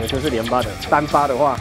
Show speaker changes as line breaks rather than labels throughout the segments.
这是连发的，单发的话。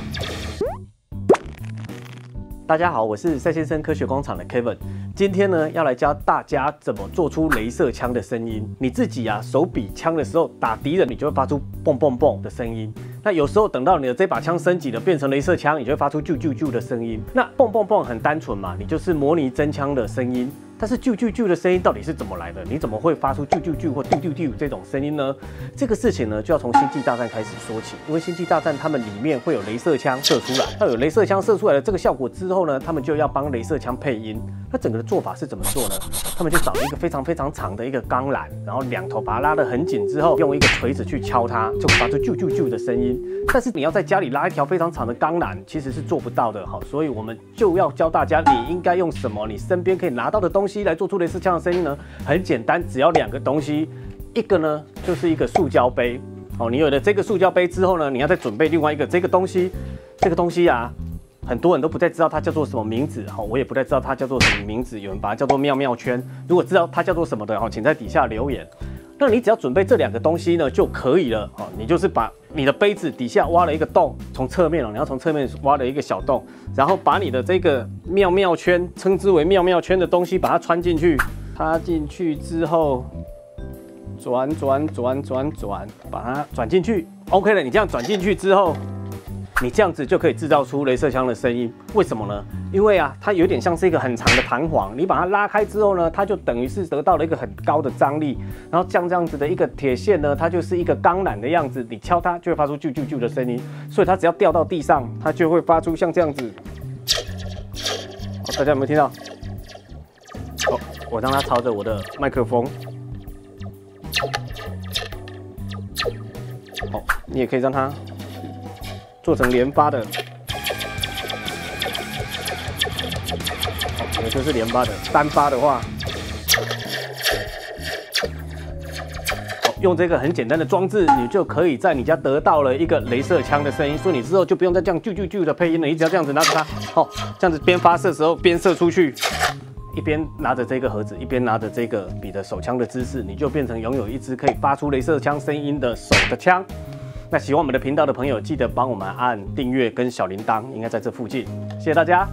大家好，我是赛先生科学工厂的 Kevin。今天呢，要来教大家怎么做出雷射枪的声音。你自己啊，手比枪的时候打敌人，你就会发出蹦蹦蹦的声音。那有时候等到你的这把枪升级了，变成雷射枪，你就会发出啾啾啾的声音。那蹦蹦蹦很单纯嘛，你就是模拟真枪的声音。但是啾啾啾的声音到底是怎么来的？你怎么会发出啾啾啾或丢丢丢这种声音呢？这个事情呢，就要从星际大战开始说起。因为星际大战他们里面会有雷射枪射出来，那有雷射枪射出来的这个效果之后呢，他们就要帮雷射枪配音。那整个的做法是怎么做呢？他们就找了一个非常非常长的一个钢缆，然后两头把它拉得很紧之后，用一个锤子去敲它，就会发出啾啾啾的声音。但是你要在家里拉一条非常长的钢缆，其实是做不到的哈。所以我们就要教大家，你应该用什么你身边可以拿到的东西来做出雷射枪的声音呢？很简单，只要2个东西，一个呢就是一个塑胶杯。哦，你有了这个塑胶杯之后呢，你要再准备另外一个这个东西。这个东西啊，很多人都不太知道它叫做什么名字，我也不太知道它叫做什么名字，有人把它叫做妙妙圈。如果知道它叫做什么的，请在底下留言。那你只要准备这2个东西呢就可以了。你就是把你的杯子底下挖了一个洞，从侧面你要从侧面挖了一个小洞，然后把你的这个妙妙圈，称之为妙妙圈的东西，把它穿进去。插进去之后，转，把它转进去。OK 了，你这样转进去之后，你这样子就可以制造出雷射枪的声音。为什么呢？因为啊，它有点像是一个很长的弹簧，你把它拉开之后呢，它就等于是得到了一个很高的张力，然后像这样子的一个铁线呢，它就是一个钢缆的样子，你敲它就会发出啾啾啾的声音，所以它只要掉到地上，它就会发出像这样子。大家有没有听到？我让它朝着我的麦克风。你也可以让它做成连发的。这是连发的，单发的话，用这个很简单的装置，你就可以在你家得到了一个雷射枪的声音，所以你之后就不用再这样啾啾啾的配音了，你只要这样子拿着它，这样子边发射的时候边射出去，一边拿着这个盒子，一边拿着这个比的手枪的姿势，你就变成拥有一支可以发出雷射枪声音的手的枪。那喜欢我们的频道的朋友，记得帮我们按订阅跟小铃铛，应该在这附近。谢谢大家。